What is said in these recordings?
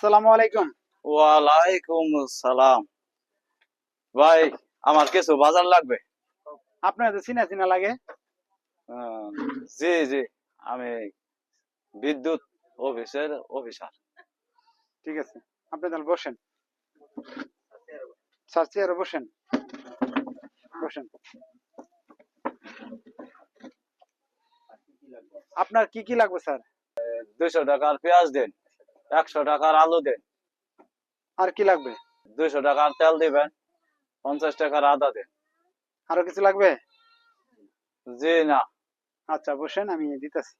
আসসালামু আলাইকুম। ওয়ালাইকুম সালাম। ভাই আমার কিছু বাজার লাগবে। আপনার তো চিনা চিনা লাগে। আহ, জি জি, আমি বিদ্যুৎ অফিসের অফিসার। ঠিক আছে, আপনি তাহলে বসেন। স্যার চেয়ারে বসেন। বসেন। আপনার কি কি লাগবে স্যার? 200 টাকার পেঁয়াজ দেন, 100 টাকার আলু দেন, আর কি লাগবে? 200 টাকার তেল দিবেন, 50 টাকার আদা দেন। আরো কিছু লাগবে? জি না। আচ্ছা বসেন, আমি দিতেছি।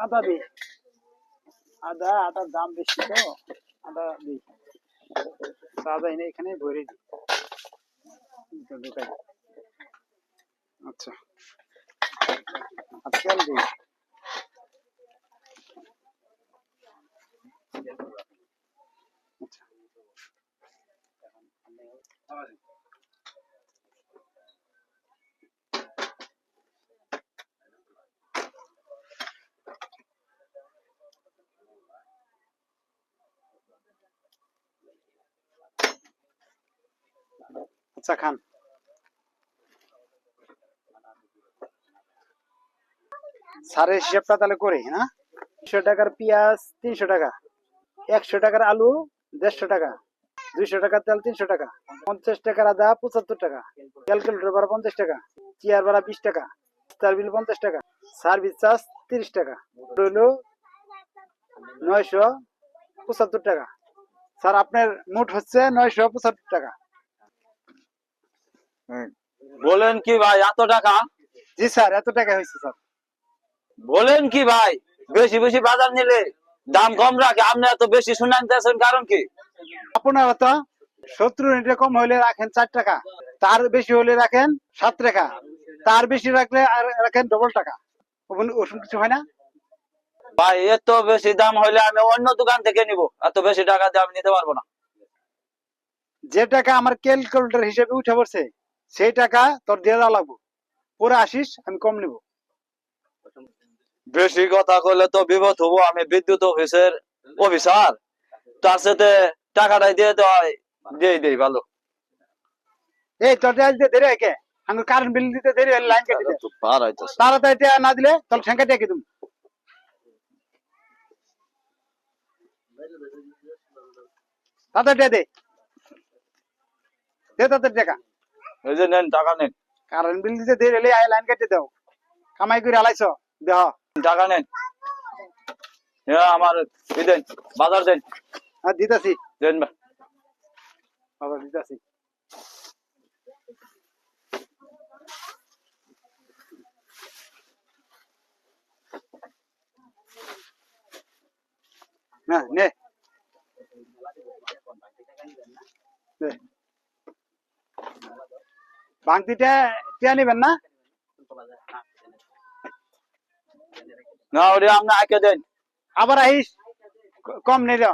আদা দিই। আদার দাম বেশি তো, আদা দিই। আদা এনে এখানে ভরে দিই। ঢুকাই। আচ্ছা, আর তেল দিই। আচ্ছা। আচ্ছা খান। স্যারের হিসাবটা তাহলে করি, হ্যাঁ? 100 টাকার পেঁয়াজ 300 টাকা, 100 টাকার আলু 150 টাকা, 200 টাকার তেল 300 টাকা, 50 টাকার আদা 75 টাকা, ক্যালকুলেটর ভাড়া 50 টাকা, চেয়ার ভাড়া 20 টাকা, স্টার বিল 50 টাকা, সার্ভিস চার্জ 30 টাকা, রইল 975 টাকা। স্যার আপনার মোট হচ্ছে 975 টাকা। বলেন কি ভাই এত টাকা? জি স্যার, এত টাকা হয়েছে স্যার। বলেন কি ভাই, বেশি বেশি বাজার নিলে দাম কম রাখে, আপনি এত বেশি শুনাইতেছেন কারণ কি? আপনারা তো 70 ইউনিটে কম হলে রাখেন 4 টাকা, তার বেশি হলে রাখেন 7 টাকা, তার বেশি রাখলে আর রাখেন ডবল টাকা। ওষুধ কিছু হয় না? ভাই এত বেশি দাম হইলে আমি অন্য দোকান থেকে নিব, এত বেশি টাকা দিয়ে আমি নিতে পারবো না। যে টাকা আমার ক্যালকুলেটর হিসেবে উঠে পড়ছে সেই টাকা তোর দিয়ে দেওয়া লাগবো। পরে আসিস, আমি কম নিব। বেশি কথা কইলে তো বিপদ হবো, আমি বিদ্যুৎ অফিসের অফিসার, তার সাথে টাকাটাই দিয়ে দেই ভালো। এই তোর দিয়ে দেরি হয় কে? আমি কারেন্ট বিল দিতে দেরি হলে লাইন কেটে দে। তাড়াতাড়ি টাকা না দিলে তাহলে ঠেঙ্কা টেকে তুমি। তাড়াতাড়ি দে, দে তাড়াতাড়ি টাকা। এই যে নেন, টাকা নেন। কারেন্ট বিল দিতে দেরি হলে আয় লাইন কেটে দাও। কামাই করে আলাইছ দেহ। টাকা নেন, আমার দেন, বাজার দেন। হ্যাঁ দিতেছি, দেন বাবা দিতেছি। না নে, ভাঙতিটা টিয়া নিবেন না? না, ওটা আপনি আগে দেন। আবার আইস, কম নিল।